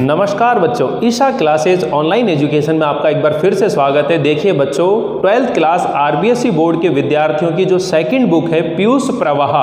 नमस्कार बच्चों, Isha classes online education में आपका एक बार फिर से स्वागत है। देखिए बच्चों, 12th क्लास आरबीएसई बोर्ड के विद्यार्थियों की जो सेकंड बुक है पीयूष प्रवाह,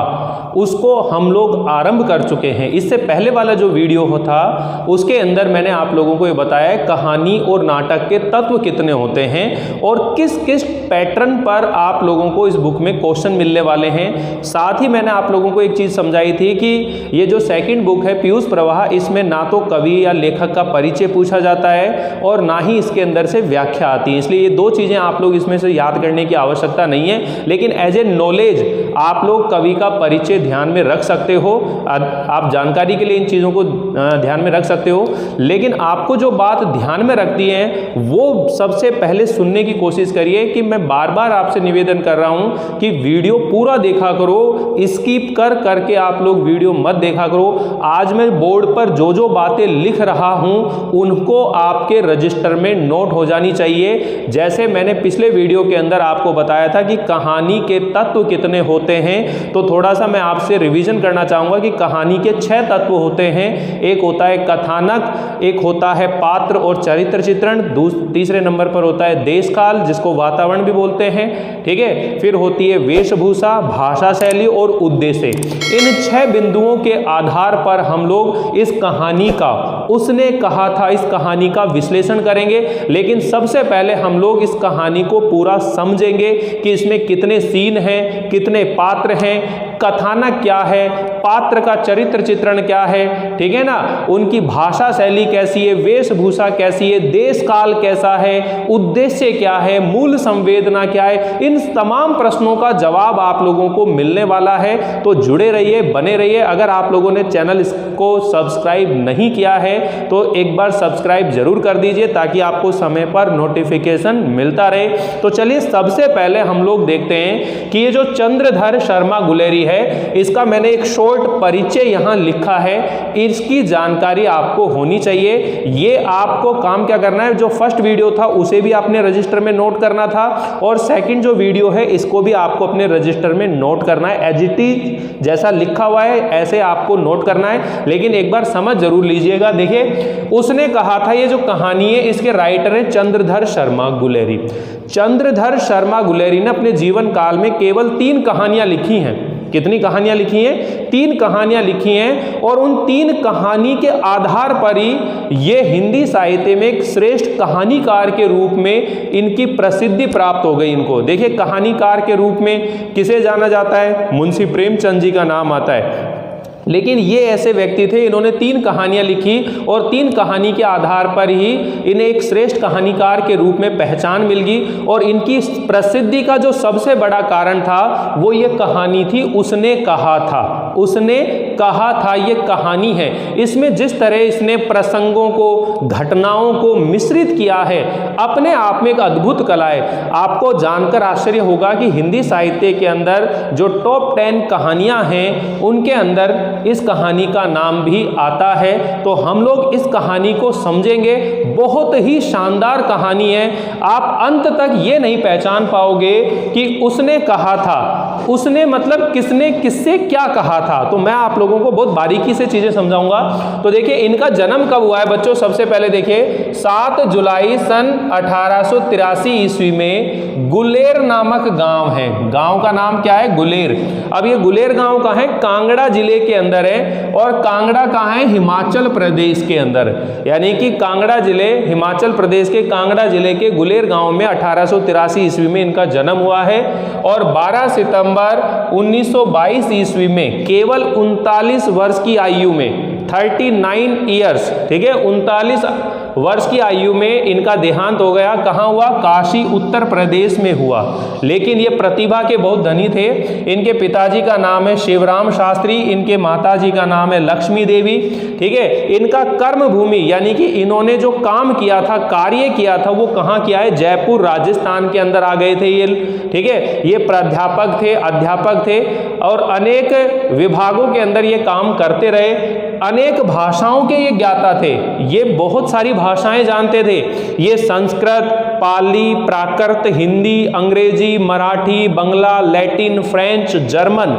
उसको हम लोग आरंभ कर चुके हैं। इससे पहले वाला जो वीडियो था उसके अंदर मैंने आप लोगों को ये बताया है कहानी और नाटक के तत्व कितने होते हैं और किस किस पैटर्न पर आप लोगों को इस बुक में क्वेश्चन मिलने वाले हैं। साथ ही मैंने आप लोगों को एक चीज़ समझाई थी कि ये जो सेकंड बुक है पीयूष प्रवाह, इसमें ना तो कवि या लेखक का परिचय पूछा जाता है और ना ही इसके अंदर से व्याख्या आती है। इसलिए ये दो चीज़ें आप लोग इसमें से याद करने की आवश्यकता नहीं है, लेकिन एज ए नॉलेज आप लोग कवि का परिचय ध्यान में रख सकते हो। आप जानकारी के लिए इन चीज़ों को ध्यान में रख सकते हो, लेकिन आपको जो बात ध्यान में रखती है वो सबसे पहले सुनने की कोशिश करिए। कि मैं बार बार आपसे निवेदन कर रहा हूं कि वीडियो पूरा देखा करो, स्किप कर करके आप लोग वीडियो मत देखा करो। आज मैं बोर्ड पर जो जो बातें लिख रहा हूं उनको आपके रजिस्टर में नोट हो जानी चाहिए। जैसे मैंने पिछले वीडियो के अंदर आपको बताया था कि कहानी के तत्व कितने होते हैं, तो थोड़ा सा मैं आपसे रिवीजन करना चाहूँगा कि कहानी के 6 तत्व होते हैं। एक होता है कथानक, एक होता है पात्र और चरित्र चित्रण, तीसरे नंबर पर होता है देश काल जिसको वातावरण भी बोलते हैं, ठीक है। फिर होती है वेशभूषा, भाषा शैली और उद्देश्य। इन 6 बिंदुओं के आधार पर हम लोग इस कहानी का, उसने कहा था, इस कहानी का विश्लेषण करेंगे। लेकिन सबसे पहले हम लोग इस कहानी को पूरा समझेंगे कि इसमें कितने सीन हैं, कितने पात्र हैं, कथानक क्या है, पात्र का चरित्र चित्रण क्या है, ठीक है ना, उनकी भाषा शैली कैसी है, वेशभूषा कैसी है, देश काल कैसा है, उद्देश्य क्या है, मूल संवेदना क्या है। इन तमाम प्रश्नों का जवाब आप लोगों को मिलने वाला है। तो जुड़े रहिए, बने रहिए। अगर आप लोगों ने चैनल को सब्सक्राइब नहीं किया है तो एक बार सब्सक्राइब जरूर कर दीजिए ताकि आपको समय पर नोटिफिकेशन मिलता रहे। तो चलिए सबसे पहले हम लोग देखते हैं कि ये जो चंद्रधर शर्मा गुलेरी है, इसका मैंने एक शॉर्ट परिचय यहां लिखा है। इसकी जानकारी आपको होनी चाहिए। ये आपको काम क्या करना है, जो फर्स्ट वीडियो था उसे भी आपने रजिस्टर में नोट करना था और सेकंड जो वीडियो है इसको भी आपको अपने रजिस्टर में नोट करना है। एज इट इज जैसा लिखा हुआ है ऐसे आपको नोट करना है, लेकिन एक बार समझ जरूर लीजिएगा। देखिए, उसने कहा था, ये जो कहानी है इसके राइटर है चंद्रधर शर्मा गुलेरी। चंद्रधर शर्मा गुलेरी ने अपने जीवन काल में केवल 3 कहानियां लिखी हैं। कितनी कहानियां लिखी हैं? 3 कहानियां लिखी हैं और उन 3 कहानी के आधार पर ही ये हिंदी साहित्य में एक श्रेष्ठ कहानीकार के रूप में इनकी प्रसिद्धि प्राप्त हो गई इनको। देखिए, कहानीकार के रूप में किसे जाना जाता है? मुंशी प्रेमचंद जी का नाम आता है। लेकिन ये ऐसे व्यक्ति थे, इन्होंने 3 कहानियां लिखी और 3 कहानी के आधार पर ही इन्हें एक श्रेष्ठ कहानीकार के रूप में पहचान मिल गई। और इनकी प्रसिद्धि का जो सबसे बड़ा कारण था वो ये कहानी थी, उसने कहा था। उसने कहा था, ये कहानी है। इसमें जिस तरह इसने प्रसंगों को, घटनाओं को मिश्रित किया है, अपने आप में एक अद्भुत कला है। आपको जानकर आश्चर्य होगा कि हिंदी साहित्य के अंदर जो टॉप 10 कहानियां हैं उनके अंदर इस कहानी का नाम भी आता है। तो हम लोग इस कहानी को समझेंगे। बहुत ही शानदार कहानी है। आप अंत तक ये नहीं पहचान पाओगे कि उसने कहा था, उसने मतलब किसने किससे क्या कहा था। तो मैं आप लोगों को बहुत बारीकी से चीजें समझाऊंगा। तो देखिए, इनका जन्म कब हुआ है बच्चों? सबसे पहले देखिए, 7 जुलाई सन 1883 ईस्वी में गुलेर नामक गांव है। गांव का नाम क्या है? गुलेर। अब ये गुलेर गांव कहाँ है? कांगड़ा जिले के अंदर है। और कांगड़ा कहाँ है? हिमाचल प्रदेश के अंदर। यानी कि कांगड़ा जिले, हिमाचल प्रदेश के कांगड़ा जिले के गुलेर गांव में 1883 ईस्वी में इनका जन्म हुआ है। और 12 सितंबर 1922 ईस्वी में केवल 39 वर्ष की आयु में, 39 ईयर्स, ठीक है, 39 वर्ष की आयु में इनका देहांत हो गया। कहाँ हुआ? काशी, उत्तर प्रदेश में हुआ। लेकिन ये प्रतिभा के बहुत धनी थे। इनके पिताजी का नाम है शिवराम शास्त्री, इनके माताजी का नाम है लक्ष्मी देवी, ठीक है। इनका कर्म भूमि यानी कि इन्होंने जो काम किया था, कार्य किया था, वो कहाँ किया है? जयपुर, राजस्थान के अंदर आ गए थे ये, ठीक है। ये प्राध्यापक थे, अध्यापक थे और अनेक विभागों के अंदर ये काम करते रहे। अनेक भाषाओं के ये ज्ञाता थे। ये बहुत सारी भाषाएं जानते थे। ये संस्कृत, पाली, प्राकृत, हिंदी, अंग्रेजी, मराठी, बंगला, लैटिन, फ्रेंच, जर्मन,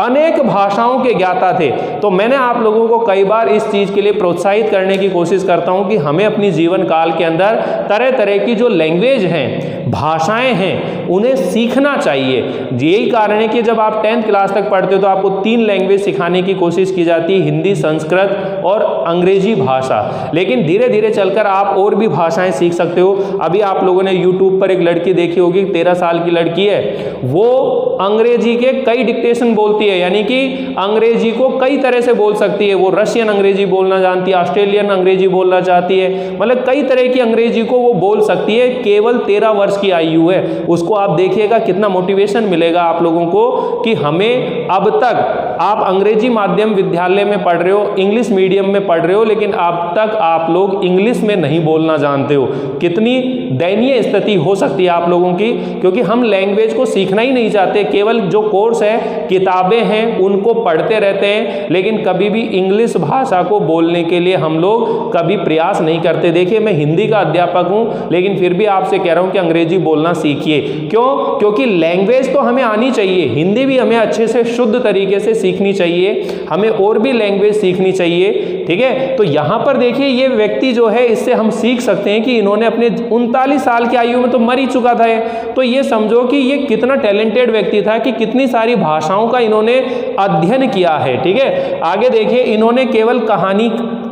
अनेक भाषाओं के ज्ञाता थे। तो मैंने आप लोगों को कई बार इस चीज़ के लिए प्रोत्साहित करने की कोशिश करता हूं कि हमें अपनी जीवन काल के अंदर तरह तरह की जो लैंग्वेज हैं, भाषाएं हैं, उन्हें सीखना चाहिए। यही कारण है कि जब आप 10th क्लास तक पढ़ते हो तो आपको 3 लैंग्वेज सिखाने की कोशिश की जाती है, हिंदी, संस्कृत और अंग्रेजी भाषा। लेकिन धीरे धीरे चलकर आप और भी भाषाएं सीख सकते हो। अभी आप लोगों ने यूट्यूब पर एक लड़की देखी होगी, 13 साल की लड़की है, वो अंग्रेजी के कई डिक्टेशन बोलती है, यानी कि अंग्रेजी को कई तरह से बोल सकती है। वो रशियन अंग्रेजी बोलना जानती है, ऑस्ट्रेलियन अंग्रेजी बोलना चाहती है, मतलब कई तरह की अंग्रेजी को वो बोल सकती है। केवल 13 वर्ष की आयु है। उसको आप देखिएगा कितना मोटिवेशन मिलेगा आप लोगों को कि हमें अब तक आप अंग्रेजी माध्यम विद्यालय में पढ़ रहे हो, इंग्लिश मीडियम में पढ़ रहे हो, लेकिन अब तक आप लोग इंग्लिश में नहीं बोलना जानते हो। कितनी दयनीय स्थिति हो सकती है आप लोगों की, क्योंकि हम लैंग्वेज को सीखना ही नहीं चाहते। केवल जो कोर्स है, किताबें हैं, उनको पढ़ते रहते हैं, लेकिन कभी भी इंग्लिश भाषा को बोलने के लिए हम लोग कभी प्रयास नहीं करते। देखिए, मैं हिंदी का अध्यापक हूं, लेकिन फिर भी आपसे कह रहा हूं कि अंग्रेजी बोलना सीखिए। क्यों? क्योंकि लैंग्वेज तो हमें आनी चाहिए, हिंदी भी हमें अच्छे से शुद्ध तरीके से सीखनी चाहिए, हमें और भी लैंग्वेज सीखनी चाहिए। ठीक है, तो यहां पर देखिए ये व्यक्ति जो है, इससे हम सीख सकते हैं कि इन्होंने अपने 39 साल की आयु में तो मर ही चुका था। तो ये समझो कि ये कितना टैलेंटेड व्यक्ति था कि कितनी सारी भाषाओं का इन्होंने अध्ययन किया है। ठीक है, आगे देखिए, इन्होंने केवल कहानी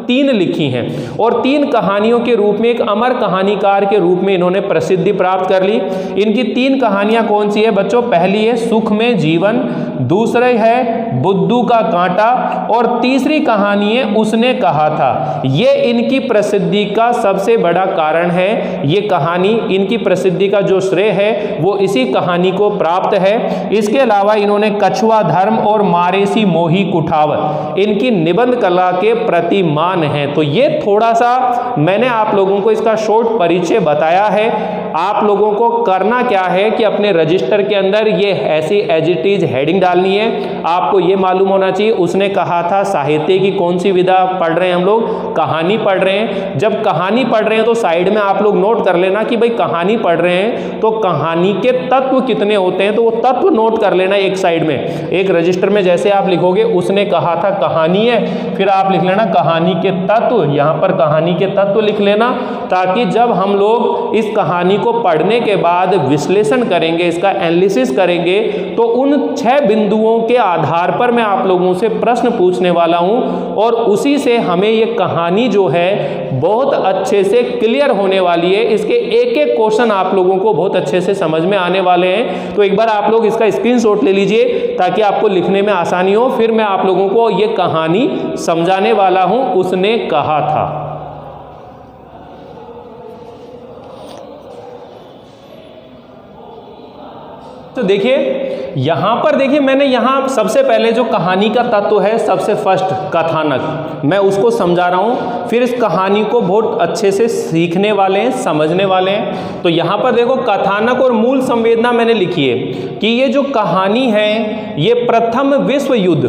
3 लिखी हैं और 3 कहानियों के रूप में एक अमर कहानीकार के रूप में इन्होंने प्रसिद्धि प्राप्त कर ली। इनकी 3 कहानियां कौन सी है बच्चों? पहली है सुख में जीवन, दूसरी है बुद्धू का कांटा और तीसरी कहानी है उसने कहा था। ये इनकी प्रसिद्धि का सबसे बड़ा कारण है। ये कहानी, इनकी प्रसिद्धि का जो श्रेय है वो इसी कहानी को प्राप्त है। इसके अलावा इन्होंने कछुआ धर्म और मारेसी मोही कुठाव इनकी निबंध कला के प्रतिमान हैं। तो ये थोड़ा सा मैंने आप लोगों को इसका शॉर्ट परिचय बताया है। आप लोगों को करना क्या है कि अपने रजिस्टर के अंदर ये ऐसी एज इट इज हेडिंग डालनी है। आपको ये मालूम होना चाहिए उसने कहा था साहित्य की कौन सी विधा पढ़ रहे हैं हम लोग? कहानी पढ़ रहे हैं। जब कहानी पढ़ रहे हैं तो साइड में आप लोग नोट कर लेना कि भाई कहानी पढ़ रहे हैं तो कहानी के तत्व कितने होते हैं, तो वो तत्व नोट कर लेना एक साइड में। एक रजिस्टर में जैसे आप लिखोगे उसने कहा था कहानी है, फिर आप लिख लेना कहानी के तत्व, यहां पर कहानी के तत्व लिख लेना, ताकि जब हम लोग इस कहानी को पढ़ने के बाद विश्लेषण करेंगे, इसका एनालिसिस करेंगे, तो उन 6 बिंदुओं के आधार पर मैं आप लोगों से प्रश्न पूछने वाला हूं और उसी से हमें ये कहानी जो है बहुत अच्छे से क्लियर होने वाली है। इसके एक एक क्वेश्चन आप लोगों को बहुत अच्छे से समझ में आने वाले हैं। तो एक बार आप लोग इसका स्क्रीनशॉट ले लीजिए ताकि आपको लिखने में आसानी हो। फिर मैं आप लोगों को ये कहानी समझाने वाला हूं, उसने कहा था। तो देखिए यहां पर, देखिए मैंने यहां सबसे पहले जो कहानी का तत्व है, सबसे फर्स्ट कथानक, मैं उसको समझा रहा हूं। फिर इस कहानी को बहुत अच्छे से सीखने वाले हैं, समझने वाले हैं। तो यहां पर देखो कथानक और मूल संवेदना मैंने लिखी है कि ये जो कहानी है ये प्रथम विश्व युद्ध,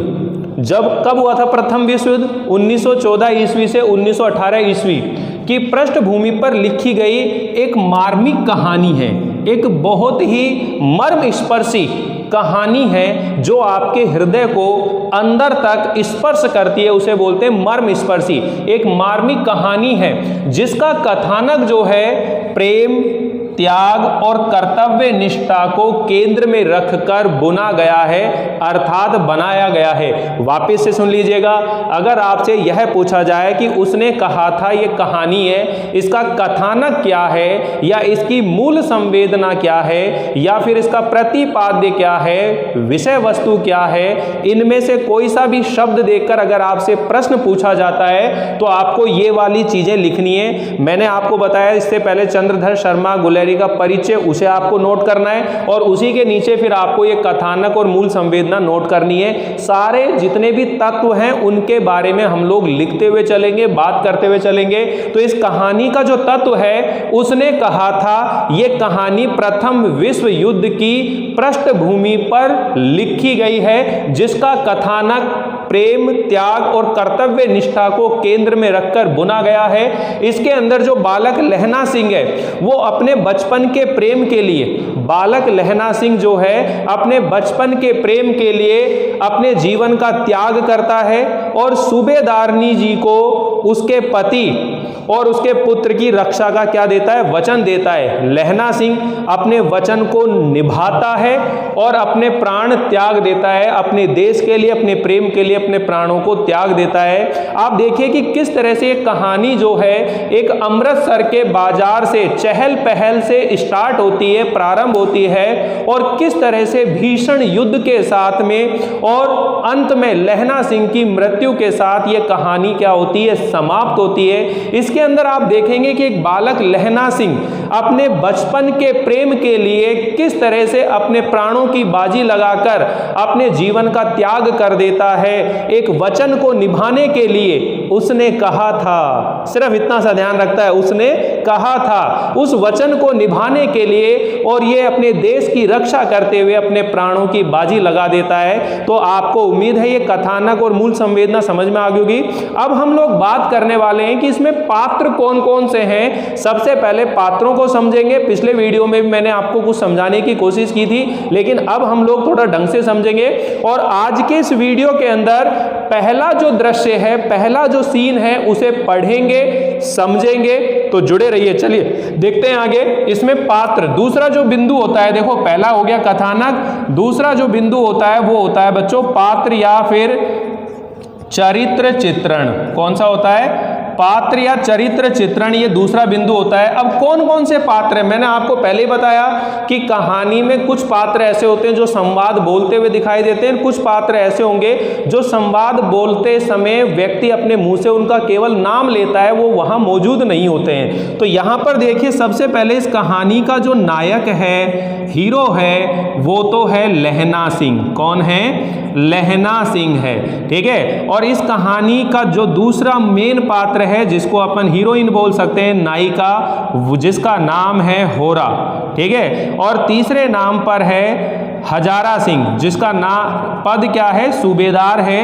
जब कब हुआ था प्रथम विश्व युद्ध? 1914 ईस्वी से 1918 ईस्वी की पृष्ठभूमि पर लिखी गई एक मार्मिक कहानी है। एक बहुत ही मर्मस्पर्शी कहानी है जो आपके हृदय को अंदर तक स्पर्श करती है, उसे बोलते हैं मर्मस्पर्शी। एक मार्मिक कहानी है जिसका कथानक जो है प्रेम, त्याग और कर्तव्य निष्ठा को केंद्र में रखकर बुना गया है, अर्थात बनाया गया है। वापस से सुन लीजिएगा, अगर आपसे यह पूछा जाए कि उसने कहा था ये कहानी है, इसका कथानक क्या है या इसकी मूल संवेदना क्या है या फिर इसका प्रतिपाद्य क्या है, विषय वस्तु क्या है, इनमें से कोई सा भी शब्द देखकर अगर आपसे प्रश्न पूछा जाता है तो आपको ये वाली चीजें लिखनी है। मैंने आपको बताया इससे पहले चंद्रधर शर्मा गुलेरी का परिचय, उसे आपको नोट करना है और उसी के नीचे फिर आपको ये कथानक और मूल संवेदना नोट करनी है। सारे जितने भी तत्व हैं उनके बारे में हम लोग लिखते हुए चलेंगे, बात करते हुए चलेंगे। तो इस कहानी का जो तत्व है, उसने कहा था ये कहानी प्रथम विश्व युद्ध की पृष्ठभूमि पर लिखी गई है, जिसका कथानक प्रेम, त्याग और कर्तव्य निष्ठा को केंद्र में रखकर बुना गया है। इसके अंदर जो बालक लहना सिंह है वो अपने बचपन के प्रेम के लिए, बालक लहना सिंह जो है अपने बचपन के प्रेम के लिए अपने जीवन का त्याग करता है और सूबेदारनी जी को उसके पति और उसके पुत्र की रक्षा का क्या देता है, वचन देता है। लहना सिंह अपने वचन को निभाता है और अपने प्राण त्याग देता है, अपने देश के लिए, अपने प्रेम के लिए अपने प्राणों को त्याग देता है। आप देखिए कि किस तरह से एक कहानी जो है एक अमृतसर के बाजार से, चहल पहल से स्टार्ट होती है, प्रारंभ होती है और किस तरह से भीषण युद्ध के साथ में और अंत में लहना सिंह की मृत्यु के साथ ये कहानी क्या होती है, समाप्त होती है। इसके अंदर आप देखेंगे कि एक बालक लहना सिंह अपने बचपन के प्रेम के लिए किस तरह से अपने प्राणों की बाजी लगाकर अपने जीवन का त्याग कर देता है। एक वचन को निभाने के लिए उसने कहा था, सिर्फ इतना सा ध्यान रखता है, उसने कहा था, उस वचन को निभाने के लिए और ये अपने देश की रक्षा करते हुए अपने प्राणों की बाजी लगा देता है। तो आपको उम्मीद है ये कथानक और मूल संवेदना समझ में आ गई होगी। अब हम लोग बात करने वाले हैं कि इसमें पात्र कौन कौन से हैं। सबसे पहले पात्रों को समझेंगे। पिछले वीडियो में भी मैंने आपको कुछ समझाने की कोशिश की थी, लेकिन अब हम लोग थोड़ा ढंग से समझेंगे। और आज के इस वीडियो के अंदर पहला जो दृश्य है, पहला जो सीन है उसे पढ़ेंगे, समझेंगे, तो जुड़े रहिए। चलिए देखते हैं आगे। इसमें पात्र, दूसरा जो बिंदु होता है, देखो पहला हो गया कथानक, दूसरा जो बिंदु होता है वो होता है बच्चों पात्र या फिर चरित्र चित्रण। कौन सा होता है, पात्र या चरित्र चित्रण, ये दूसरा बिंदु होता है। अब कौन कौन से पात्र हैं, मैंने आपको पहले ही बताया कि कहानी में कुछ पात्र ऐसे होते हैं जो संवाद बोलते हुए दिखाई देते हैं, कुछ पात्र ऐसे होंगे जो संवाद बोलते समय व्यक्ति अपने मुंह से उनका केवल नाम लेता है, वो वहां मौजूद नहीं होते हैं। तो यहां पर देखिए सबसे पहले इस कहानी का जो नायक है, हीरो है, वो तो है लहना सिंह। कौन है, लहना सिंह है, ठीक है। और इस कहानी का जो दूसरा मेन पात्र है जिसको अपन हीरोइन बोल सकते हैं, नायिका, जिसका नाम है होरा, ठीक है। और तीसरे नाम पर है हजारा सिंह, जिसका नाम पद क्या है, सूबेदार है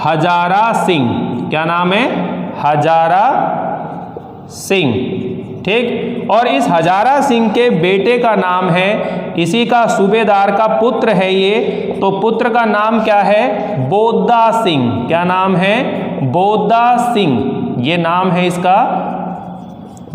हजारा सिंह। क्या नाम है, हजारा सिंह, ठीक। और इस हजारा सिंह के बेटे का नाम है, इसी का सूबेदार का पुत्र है ये, तो पुत्र का नाम क्या है, बोद्दा सिंह। क्या नाम है, बोद्दा सिंह, ये नाम है इसका,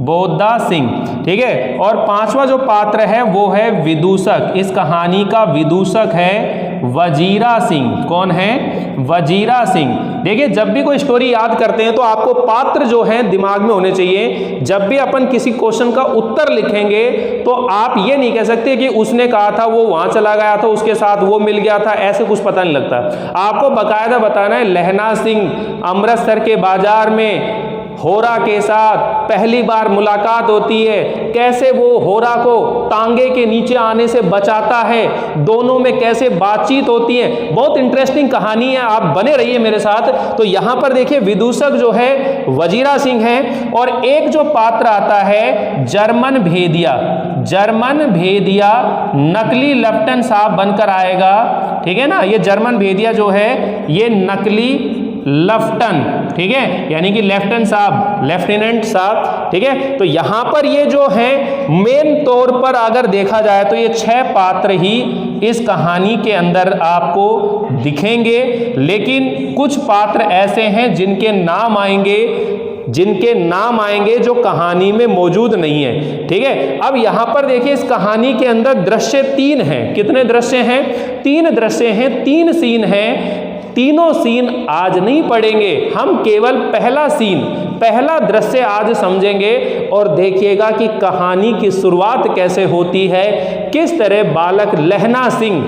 बोद्दा सिंह, ठीक है। और पांचवा जो पात्र है वो है विदूषक। इस कहानी का विदूषक है वजीरा सिंह। कौन है, वजीरा सिंह। देखिए जब भी कोई स्टोरी याद करते हैं तो आपको पात्र जो हैं दिमाग में होने चाहिए। जब भी अपन किसी क्वेश्चन का उत्तर लिखेंगे तो आप ये नहीं कह सकते कि उसने कहा था, वो वहां चला गया था, उसके साथ वो मिल गया था, ऐसे कुछ पता नहीं लगता। आपको बाकायदा बताना है लहना सिंह अमृतसर के बाजार में होरा के साथ पहली बार मुलाकात होती है, कैसे वो होरा को टांगे के नीचे आने से बचाता है, दोनों में कैसे बातचीत होती है। बहुत इंटरेस्टिंग कहानी है, आप बने रहिए मेरे साथ। तो यहां पर देखिए विदूषक जो है वजीरा सिंह है और एक जो पात्र आता है जर्मन भेदिया। जर्मन भेदिया नकली लेफ्टिनेंट साहब बनकर आएगा, ठीक है ना। ये जर्मन भेदिया जो है ये नकली लेफ्टिनेंट, ठीक है, यानी कि लेफ्टिनेंट साहब, ठीक है। तो यहां पर ये जो है मेन तौर पर अगर देखा जाए तो ये 6 पात्र ही इस कहानी के अंदर आपको दिखेंगे, लेकिन कुछ पात्र ऐसे हैं जिनके नाम आएंगे जो कहानी में मौजूद नहीं है, ठीक है। अब यहां पर देखिए इस कहानी के अंदर दृश्य 3 हैं। कितने दृश्य हैं, 3 दृश्य हैं, 3 सीन हैं। तीनों सीन आज नहीं पढ़ेंगे हम, केवल पहला दृश्य आज समझेंगे और देखिएगा कि कहानी की शुरुआत कैसे होती है, किस तरह बालक लहना सिंह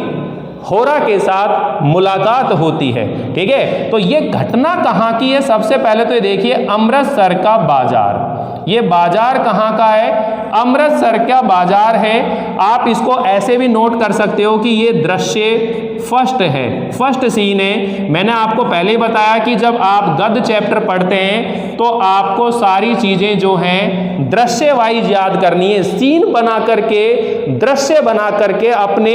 होरा के साथ मुलाकात होती है, ठीक है। तो ये घटना कहाँ की है, सबसे पहले तो ये देखिए अमृतसर का बाजार। ये बाजार कहाँ का है, अमृतसर का बाजार है। आप इसको ऐसे भी नोट कर सकते हो कि ये दृश्य फर्स्ट सीन है। मैंने आपको पहले ही बताया कि जब आप गद्य चैप्टर पढ़ते हैं तो आपको सारी चीजें जो हैं दृश्य वाइज याद करनी है, सीन बना करके, दृश्य बना करके अपने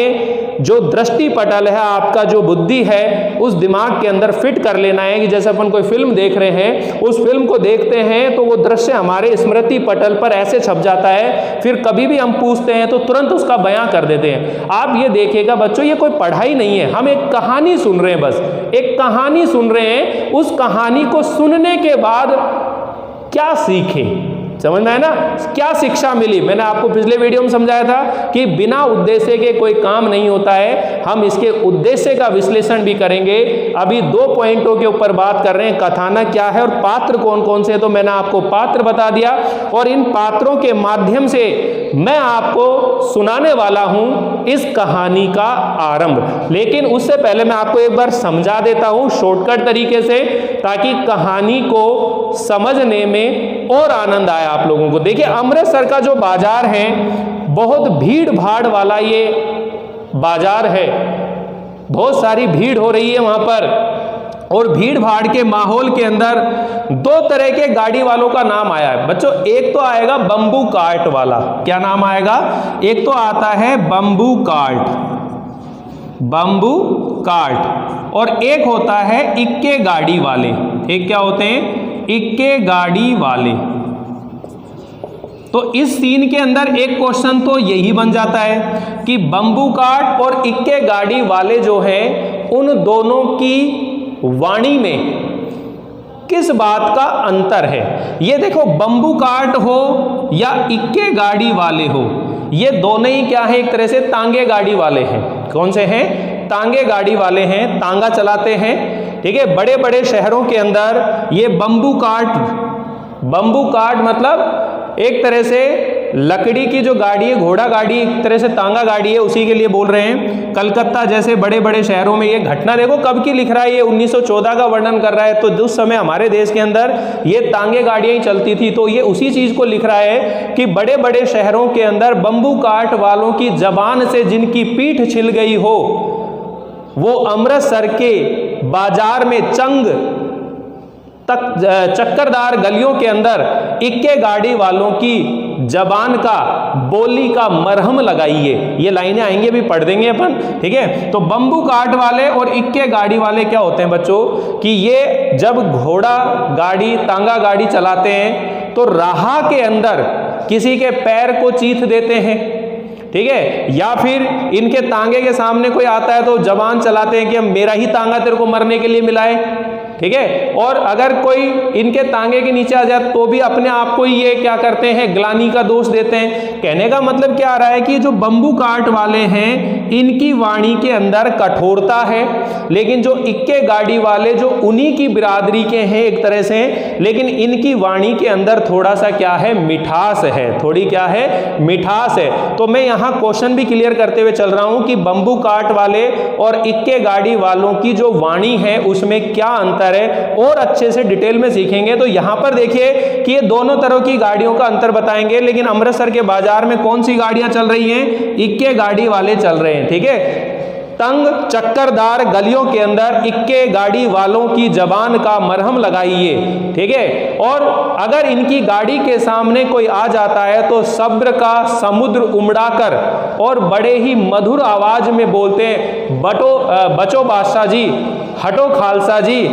जो दृष्टि पटल है, आपका जो बुद्धि है, उस दिमाग के अंदर फिट कर लेना है कि जैसे अपन कोई फिल्म देख रहे हैं, उस फिल्म को देखते हैं तो वो दृश्य हमारे स्मृति पटल पर ऐसे छप जाता है, फिर कभी भी हम पूछते हैं तो तुरंत उसका बयां कर देते हैं। आप ये देखिएगा बच्चों, ये कोई पढ़ाई नहीं है, हम एक कहानी सुन रहे हैं, बस एक कहानी सुन रहे हैं। उस कहानी को सुनने के बाद क्या सीखें, समझ में है ना, क्या शिक्षा मिली। मैंने आपको पिछले वीडियो में समझाया था कि बिना उद्देश्य के कोई काम नहीं होता है, हम इसके उद्देश्य का विश्लेषण भी करेंगे। अभी 2 पॉइंटों के ऊपर बात कर रहे हैं, कथानक क्या है और पात्र कौन कौन से, तो मैंने आपको पात्र बता दिया और इन पात्रों के माध्यम से मैं आपको सुनाने वाला हूं इस कहानी का आरंभ। लेकिन उससे पहले मैं आपको एक बार समझा देता हूं शॉर्टकट तरीके से, ताकि कहानी को समझने में और आनंद आए आप लोगों को। देखिए, अमृतसर का जो बाजार है, बहुत भीड़ भाड़ वाला ये बाजार है, बहुत सारी भीड़ हो रही है वहां पर, और भीड़ भाड़ के माहौल के अंदर 2 तरह के गाड़ी वालों का नाम आया है बच्चों। एक तो आएगा बम्बू कार्ट वाला, क्या नाम आएगा, एक तो आता है बम्बू कार्ट, बम्बू कार्ट, और एक होता है इक्के गाड़ी वाले। एक क्या होते हैं, इक्के गाड़ी वाले। तो इस सीन के अंदर एक क्वेश्चन तो यही बन जाता है कि बम्बू कार्ट और इक्के गाड़ी वाले जो है, उन दोनों की वाणी में किस बात का अंतर है। ये देखो, बम्बू कार्ट हो या इक्के गाड़ी वाले हो, ये दोनों ही क्या है, एक तरह से तांगे गाड़ी वाले हैं। कौन से हैं, तांगे गाड़ी वाले हैं, तांगा चलाते हैं, ठीक है। बड़े बड़े शहरों के अंदर ये बम्बू कार्ट मतलब एक तरह से लकड़ी की जो गाड़ी है, घोड़ा गाड़ी, एक तरह से तांगा गाड़ी है, उसी के लिए बोल रहे हैं। कलकत्ता जैसे बड़े बड़े शहरों में ये घटना देखो कब की लिख रहा है, ये 1914 का वर्णन कर रहा है। तो उस समय हमारे देश के अंदर ये तांगे गाड़ियां ही चलती थी, तो ये उसी चीज को लिख रहा है कि बड़े बड़े शहरों के अंदर बम्बू कार्ट वालों की जबान से जिनकी पीठ छिल गई हो, वो अमृतसर के बाजार में चक्करदार गलियों के अंदर इक्के गाड़ी वालों की जबान का, बोली का मरहम लगाइए। ये लाइनें आएंगे भी पढ़ देंगे अपन, ठीक है। तो बम्बू कार्ट वाले और इक्के गाड़ी वाले क्या होते हैं बच्चों, कि ये जब घोड़ा गाड़ी, तांगा गाड़ी चलाते हैं तो राह के अंदर किसी के पैर को चीथ देते हैं, ठीक है, या फिर इनके तांगे के सामने कोई आता है तो जबान चलाते हैं कि अब मेरा ही तांगा तेरे को मरने के लिए मिला है, ठीक है। और अगर कोई इनके तांगे के नीचे आ जाए तो भी अपने आप को ये क्या करते हैं, ग्लानि का दोष देते हैं। कहने का मतलब क्या आ रहा है कि जो बम्बू कार्ट वाले हैं, इनकी वाणी के अंदर कठोरता है, लेकिन जो इक्के गाड़ी वाले जो उन्हीं की बिरादरी के हैं एक तरह से, लेकिन इनकी वाणी के अंदर थोड़ा सा क्या है, मिठास है, थोड़ी क्या है, मिठास है। तो मैं यहाँ क्वेश्चन भी क्लियर करते हुए चल रहा हूं कि बम्बू कार्ट वाले और इक्के गाड़ी वालों की जो वाणी है उसमें क्या अंतर है, और अच्छे से डिटेल में सीखेंगे। तो यहां पर देखिए कि ये दोनों तरह की गाड़ियों का अंतर बताएंगे, लेकिन अमृतसर के बाजार में कौन सी गाड़ियां चल रही हैं, इक्के गाड़ी वाले चल रहे हैं, ठीक है। तंग चक्करदार गलियों के अंदर इक्के गाड़ी वालों की जबान का मरहम लगाइए, ठीक है। और अगर इनकी गाड़ी के सामने कोई आ जाता है तो सब्र का समुद्र उमड़ाकर और बड़े ही मधुर आवाज में बोलते हैं, बचो बादशाह जी, हटो खालसा जी,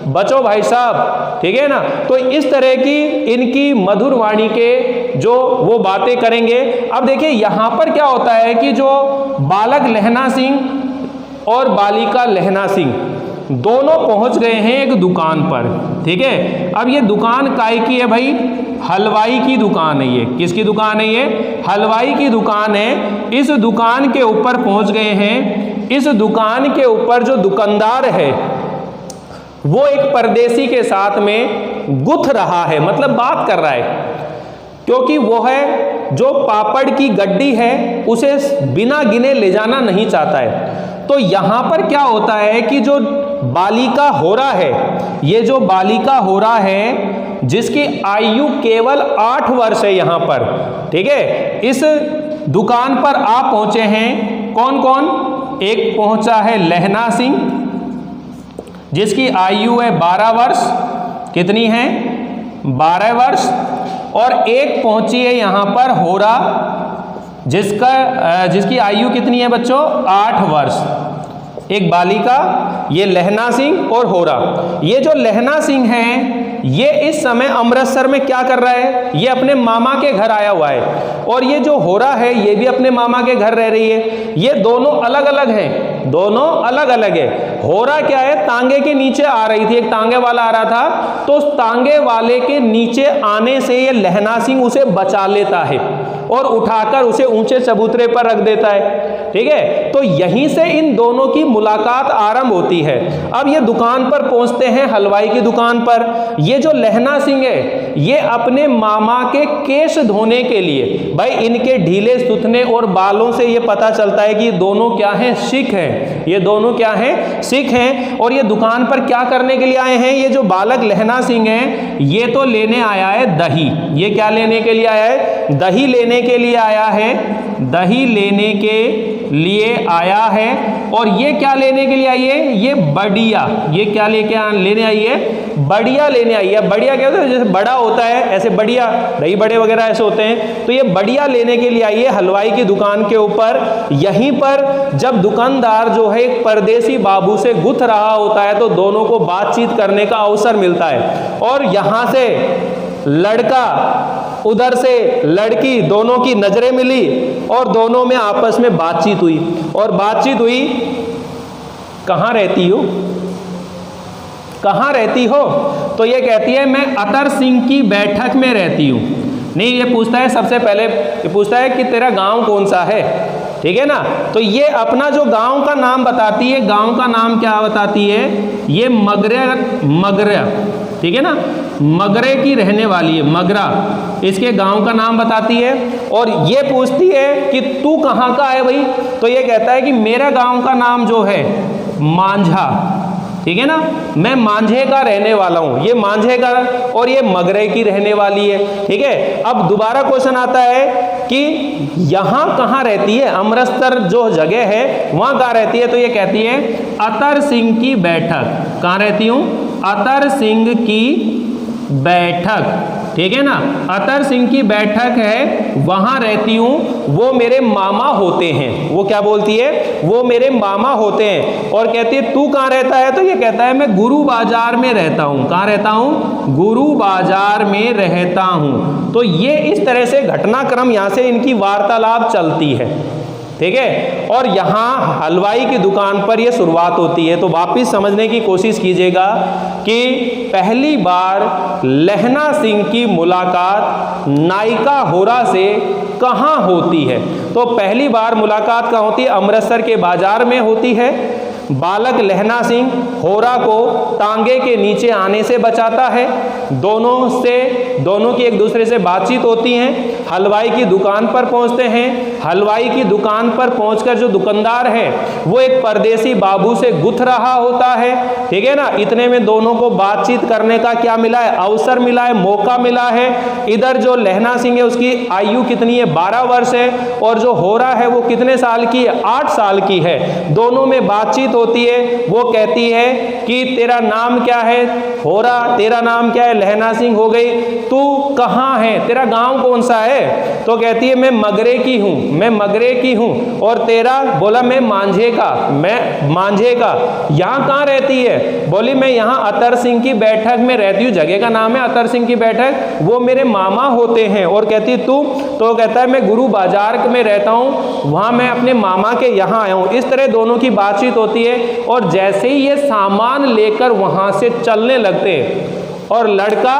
बचो भाई साहब, ठीक है ना। तो इस तरह की इनकी मधुर वाणी के जो वो बातें करेंगे। अब देखिए यहां पर क्या होता है कि जो बालक लहना सिंह और बालिका लहना सिंह दोनों पहुंच गए हैं एक दुकान पर, ठीक है। अब ये दुकान काय की है भाई, हलवाई की दुकान है। ये किसकी दुकान है, ये हलवाई की दुकान है। इस दुकान के ऊपर पहुंच गए हैं। इस दुकान के ऊपर जो दुकानदार है वो एक परदेसी के साथ में गुथ रहा है, मतलब बात कर रहा है, क्योंकि वो है जो पापड़ की गड्डी है उसे बिना गिने ले जाना नहीं चाहता है। तो यहां पर क्या होता है कि जो बालिका हो रहा है, ये जो बालिका हो रहा है जिसकी आयु केवल 8 वर्ष है यहां पर, ठीक है। इस दुकान पर आप पहुंचे हैं, कौन कौन, एक पहुंचा है लहना सिंह जिसकी आयु है 12 वर्ष, कितनी है, 12 वर्ष। और एक पहुंची है यहां पर होरा, जिसकी आयु कितनी है बच्चों, 8 वर्ष। एक बालिका, ये लहना सिंह और होरा। ये जो लहना सिंह है ये इस समय अमृतसर में क्या कर रहा है, ये अपने मामा के घर आया हुआ है, और ये जो होरा है ये भी अपने मामा के घर रह रही है। ये दोनों अलग अलग हैं, दोनों अलग अलग है। होरा क्या है, तांगे के नीचे आ रही थी, एक तांगे वाला आ रहा था, तो उस तांगे वाले के नीचे आने से ये लहना सिंह उसे बचा लेता है और उठाकर उसे ऊंचे चबूतरे पर रख देता है। ठीक है, तो यहीं से इन दोनों की मुलाकात आरंभ होती है। अब ये दुकान पर पहुंचते हैं, हलवाई की दुकान पर। ये जो लहना सिंह है ये अपने मामा के केश धोने के लिए, भाई इनके ढीले सुथने और बालों से ये पता चलता है कि ये दोनों क्या हैं, सिख हैं। ये दोनों क्या हैं, सिख हैं। और ये दुकान पर क्या करने के लिए आए हैं, ये जो बालक लहना सिंह है ये तो लेने आया है दही। ये क्या लेने के लिए आया है, दही लेने के लिए आया है, दही लेने के लिए आया है। और ये क्या लेने के लिए आई है, ये बढ़िया। ये क्या लेने आई है, बढ़िया लेने आई है। बढ़िया क्या होता है, जैसे बड़ा होता है ऐसे बढ़िया, दही बड़े वगैरह ऐसे होते हैं, तो ये बढ़िया लेने के लिए आई है हलवाई की दुकान के ऊपर। यहीं पर जब दुकानदार जो है एक परदेसी बाबू से गुथ रहा होता है तो दोनों को बातचीत करने का अवसर मिलता है। और यहां से लड़का, उधर से लड़की, दोनों की नजरें मिली और दोनों में आपस में बातचीत हुई। और बातचीत हुई, कहाँ रहती हो, कहाँ रहती हो, तो ये कहती है मैं अतर सिंह की बैठक में रहती हूँ। नहीं, ये पूछता है सबसे पहले, ये पूछता है कि तेरा गांव कौन सा है, ठीक है ना। तो ये अपना जो गांव का नाम बताती है, गांव का नाम क्या बताती है, ये मगरा, ठीक है ना, मगरे की रहने वाली है, मगरा इसके गांव का नाम बताती है। और ये पूछती है कि तू कहाँ का है भाई, तो ये कहता है कि मेरा गांव का नाम जो है मांझा, ठीक है ना, मैं मांझे का रहने वाला हूं। ये मांझे का और ये मगरे की रहने वाली है, ठीक है। अब दोबारा क्वेश्चन आता है कि यहां कहां रहती है, अमृतसर जो जगह है वहां कहां रहती है, तो ये कहती है अतर सिंह की बैठक। कहां रहती हूं, अतर सिंह की बैठक, ठीक है ना, अतर सिंह की बैठक है, वहां रहती हूं, वो मेरे मामा होते हैं। वो क्या बोलती है, वो मेरे मामा होते हैं। और कहती है तू कहां रहता है, तो ये कहता है मैं गुरु बाजार में रहता हूं। कहां रहता हूं, गुरु बाजार में रहता हूं। तो ये इस तरह से घटनाक्रम यहां से इनकी वार्तालाप चलती है, ठीक है। और यहाँ हलवाई की दुकान पर यह शुरुआत होती है। तो वापिस समझने की कोशिश कीजिएगा कि पहली बार लहना सिंह की मुलाकात नायिका होरा से कहाँ होती है, तो पहली बार मुलाकात कहाँ होती है, अमृतसर के बाजार में होती है। बालक लहना सिंह होरा को तांगे के नीचे आने से बचाता है, दोनों की एक दूसरे से बातचीत होती है। हलवाई की दुकान पर पहुंचते हैं। हलवाई की दुकान पर पहुंचकर जो दुकानदार है वो एक परदेसी बाबू से गुथ रहा होता है, ठीक है ना। इतने में दोनों को बातचीत करने का क्या मिला है, अवसर मिला है, मौका मिला है। इधर जो लहना सिंह है उसकी आयु कितनी है, 12 वर्ष है, और जो होरा है वो कितने साल की है, 8 साल की है। दोनों में बातचीत होती है। वो कहती है कि तेरा नाम क्या है, होरा, तेरा नाम क्या है, लहना सिंह हो गई, तू कहाँ है, तेरा गांव कौन सा है, तो कहती है मैं मगरे की हूँ, मैं मगरे की हूँ। और तेरा, बोला मैं मांझे का, मैं मांझे का। यहाँ कहाँ रहती है, बोली मैं यहाँ अतर सिंह की बैठक में रहती हूँ, जगह का नाम है अतर सिंह की बैठक, वो मेरे मामा होते हैं। और कहती तू, तो कहता है मैं गुरु बाजार में रहता हूँ, वहाँ मैं अपने मामा के यहाँ आया हूँ। इस तरह दोनों की बातचीत होती है। और जैसे ही ये सामान लेकर वहाँ से चलने लगते और लड़का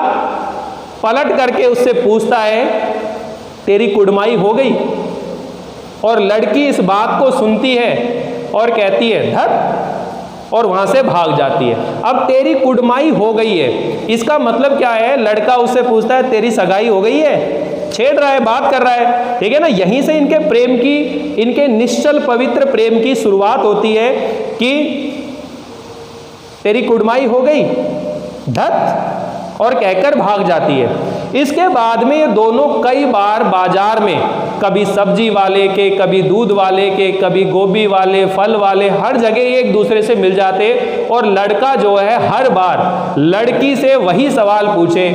पलट करके उससे पूछता है तेरी कुड़माई हो गई, और लड़की इस बात को सुनती है और कहती है धत, और वहां से भाग जाती है। अब तेरी कुड़माई हो गई है, इसका मतलब क्या है, लड़का उससे पूछता है तेरी सगाई हो गई है, छेड़ रहा है, बात कर रहा है, ठीक है ना। यहीं से इनके प्रेम की, इनके निश्चल पवित्र प्रेम की शुरुआत होती है कि तेरी कुड़माई हो गई, धत, और कहकर भाग जाती है। इसके बाद में ये दोनों कई बार बाजार में, कभी सब्जी वाले के, कभी दूध वाले के, कभी गोभी वाले, फल वाले, हर जगह एक दूसरे से मिल जाते। और लड़का जो है हर बार लड़की से वही सवाल पूछे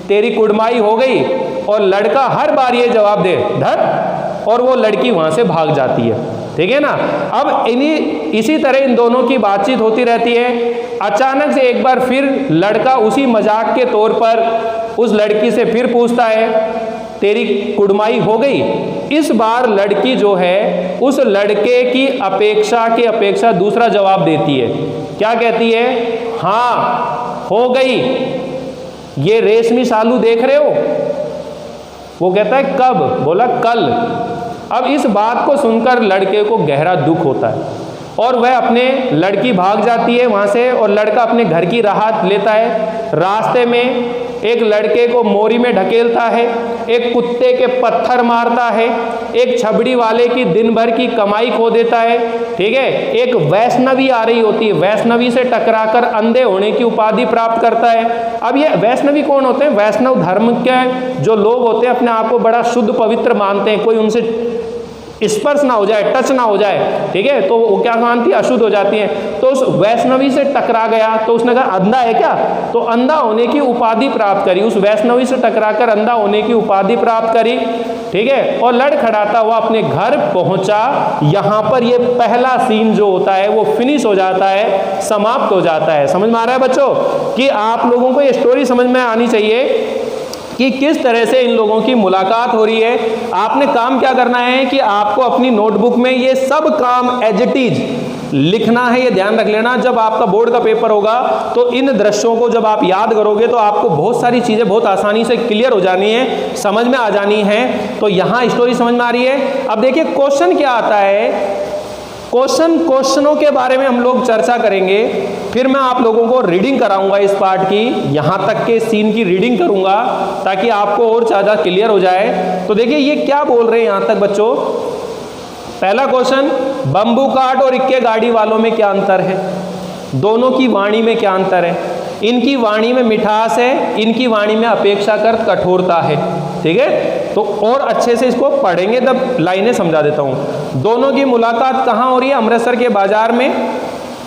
तेरी कुड़माई हो गई, और लड़का हर बार ये जवाब दे धर, और वो लड़की वहां से भाग जाती है, ठीक है ना। अब इसी तरह इन दोनों की बातचीत होती रहती है। अचानक से एक बार फिर लड़का उसी मजाक के तौर पर उस लड़की से फिर पूछता है तेरी कुड़माई हो गई। इस बार लड़की जो है उस लड़के की अपेक्षा दूसरा जवाब देती है। क्या कहती है? हाँ हो गई, ये रेशमी सालू देख रहे हो? वो कहता है कब? बोला कल। अब इस बात को सुनकर लड़के को गहरा दुख होता है और वह लड़की भाग जाती है वहाँ से और लड़का अपने घर की राह लेता है। रास्ते में एक लड़के को मोरी में ढकेलता है, एक कुत्ते के पत्थर मारता है, एक छबड़ी वाले की दिन भर की कमाई खो देता है, ठीक है। एक वैष्णवी आ रही होती है, वैष्णवी से टकराकर अंधे होने की उपाधि प्राप्त करता है। अब ये वैष्णवी कौन होते हैं? वैष्णव धर्म के जो लोग होते हैं अपने आप को बड़ा शुद्ध पवित्र मानते हैं, कोई उनसे स्पर्श ना हो जाए, टच ना हो जाए, ठीक है, तो वो क्या मानती है? अशुद्ध हो जाती है। तो उस वैष्णवी से टकरा गया तो उसने कहा अंधा है क्या? तो अंधा होने की उपाधि प्राप्त करी, उस वैष्णवी से टकराकर अंधा होने की उपाधि प्राप्त करी, ठीक है, और लड़खड़ाता हुआ अपने घर पहुंचा। यहां पर ये पहला सीन जो होता है वो फिनिश हो जाता है, समाप्त हो जाता है। समझ में आ रहा है बच्चों कि आप लोगों को ये स्टोरी समझ में आनी चाहिए कि किस तरह से इन लोगों की मुलाकात हो रही है। आपने काम क्या करना है कि आपको अपनी नोटबुक में ये सब काम एज इट इज लिखना है, ये ध्यान रख लेना। जब आपका बोर्ड का पेपर होगा तो इन दृश्यों को जब आप याद करोगे तो आपको बहुत सारी चीज़ें बहुत आसानी से क्लियर हो जानी है, समझ में आ जानी है। तो यहाँ स्टोरी समझ में आ रही है। अब देखिए क्वेश्चन क्या आता है। क्वेश्चनों के बारे में हम लोग चर्चा करेंगे, फिर मैं आप लोगों को रीडिंग कराऊंगा इस पार्ट की, यहाँ तक के सीन की रीडिंग करूंगा ताकि आपको और ज़्यादा क्लियर हो जाए। तो देखिए ये क्या बोल रहे हैं यहाँ तक बच्चों। पहला क्वेश्चन, बम्बू काट और इक्के गाड़ी वालों में क्या अंतर है? दोनों की वाणी में क्या अंतर है? इनकी वाणी में मिठास है, इनकी वाणी में अपेक्षाकृत कठोरता है, ठीक है। तो और अच्छे से इसको पढ़ेंगे तब लाइनें समझा देता हूँ। दोनों की मुलाकात कहाँ हो रही है? अमृतसर के बाजार में,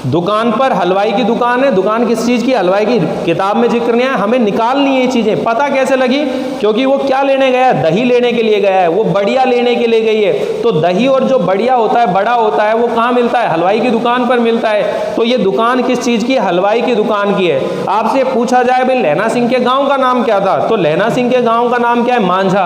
दुकान पर, हलवाई की दुकान है। दुकान किस चीज़ की? हलवाई की। किताब में जिक्र नहीं है, हमें निकालनी है ये चीज़ें। पता कैसे लगी? क्योंकि वो क्या लेने गया है? दही लेने के लिए गया है, वो बढ़िया लेने के लिए गई है। तो दही और जो बढ़िया होता है, बड़ा होता है, वो कहाँ मिलता है? हलवाई की दुकान पर मिलता है। तो ये दुकान किस चीज़ की? हलवाई की दुकान की है। आपसे पूछा जाए भाई लहना सिंह के गाँव का नाम क्या था? तो लहना सिंह के गाँव का नाम क्या है? मांझा।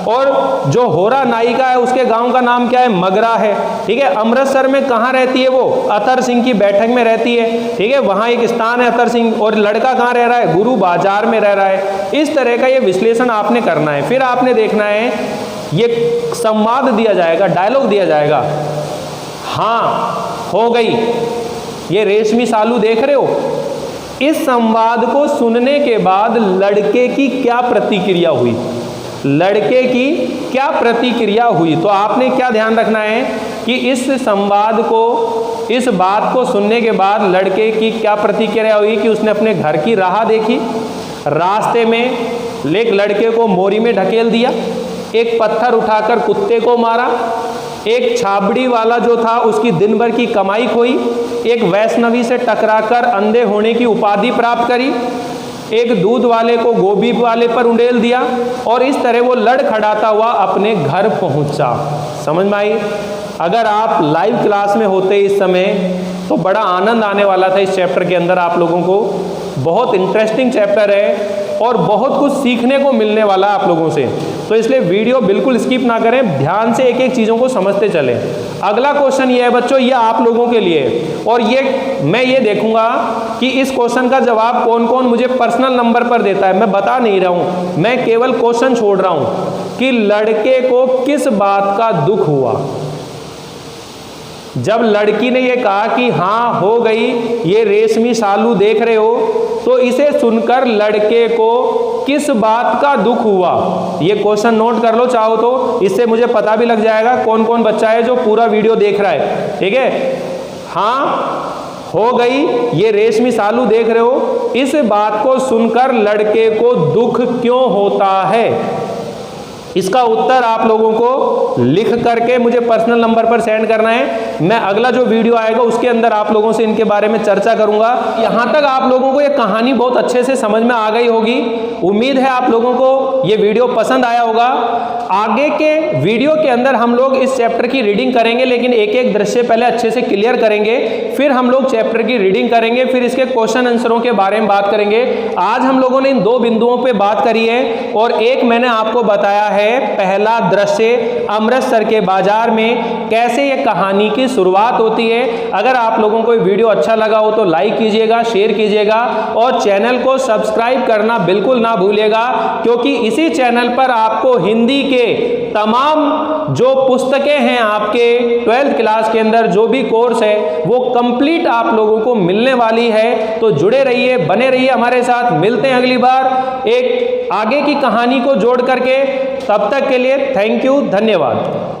और जो होरा नायिका है उसके गाँव का नाम क्या है? मगरा है, ठीक है। अमृतसर में कहाँ रहती है वो? अतर सिंह की बैठक में रहती है, ठीक है, वहां एक स्थान है अतर सिंह। और लड़का कहां रह रहा है? गुरु बाजार में रह रहा है। इस तरह का ये विश्लेषण आपने करना है। फिर आपने देखना है, ये संवाद दिया जाएगा, डायलॉग दिया जाएगा। हाँ हो गई, ये रेशमी सालू देख रहे हो? इस संवाद को सुनने के बाद लड़के की क्या प्रतिक्रिया हुई? लड़के की क्या प्रतिक्रिया हुई? तो आपने क्या ध्यान रखना है कि इस संवाद को, इस बात को सुनने के बाद लड़के की क्या प्रतिक्रिया हुई कि उसने अपने घर की राह देखी, रास्ते में एक लड़के को मोरी में ढकेल दिया, एक पत्थर उठाकर कुत्ते को मारा, एक छाबड़ी वाला जो था उसकी दिन भर की कमाई खोई, एक वैष्णवी से टकराकर अंधे होने की उपाधि प्राप्त करी, एक दूध वाले को गोभी वाले पर उंडेल दिया, और इस तरह वो लड़खड़ाता हुआ अपने घर पहुंचा। समझ में आई? अगर आप लाइव क्लास में होते इस समय तो बड़ा आनंद आने वाला था इस चैप्टर के अंदर आप लोगों को। बहुत इंटरेस्टिंग चैप्टर है और बहुत कुछ सीखने को मिलने वाला है आप लोगों से। तो इसलिए वीडियो बिल्कुल स्किप ना करें, ध्यान से एक एक चीज़ों को समझते चलें। अगला क्वेश्चन ये है बच्चों, ये आप लोगों के लिए, और ये मैं ये देखूंगा कि इस क्वेश्चन का जवाब कौन कौन मुझे पर्सनल नंबर पर देता है। मैं बता नहीं रहा हूँ, मैं केवल क्वेश्चन छोड़ रहा हूँ कि लड़के को किस बात का दुख हुआ जब लड़की ने ये कहा कि हाँ हो गई, ये रेशमी सालू देख रहे हो। तो इसे सुनकर लड़के को किस बात का दुख हुआ? ये क्वेश्चन नोट कर लो चाहो तो, इससे मुझे पता भी लग जाएगा कौन कौन बच्चा है जो पूरा वीडियो देख रहा है, ठीक है। हाँ हो गई, ये रेशमी सालू देख रहे हो, इस बात को सुनकर लड़के को दुख क्यों होता है? इसका उत्तर आप लोगों को लिख करके मुझे पर्सनल नंबर पर सेंड करना है। मैं अगला जो वीडियो आएगा उसके अंदर आप लोगों से इनके बारे में चर्चा करूंगा। यहां तक आप लोगों को ये कहानी बहुत अच्छे से समझ में आ गई होगी। उम्मीद है आप लोगों को ये वीडियो पसंद आया होगा। आगे के वीडियो के अंदर हम लोग इस चैप्टर की रीडिंग करेंगे, लेकिन एक एक दृश्य पहले अच्छे से क्लियर करेंगे, फिर हम लोग चैप्टर की रीडिंग करेंगे, फिर इसके क्वेश्चन आंसरों के बारे में बात करेंगे। आज हम लोगों ने इन दो बिंदुओं पे बात करी है और एक मैंने आपको बताया है पहला दृश्य अमृतसर के बाजार में कैसे ये कहानी की शुरुआत होती है। अगर आप लोगों को ये वीडियो अच्छा लगा हो तो लाइक कीजिएगा, शेयर कीजिएगा और चैनल को सब्सक्राइब करना बिल्कुल ना भूलिएगा, क्योंकि इसी चैनल पर आपको हिंदी के तमाम जो पुस्तकें हैं आपके 12th क्लास के अंदर जो भी कोर्स है वो कंप्लीट आप लोगों को मिलने वाली है। तो जुड़े रहिए, बने रहिए हमारे साथ। मिलते हैं अगली बार एक आगे की कहानी को जोड़ करके। तब तक के लिए थैंक यू, धन्यवाद।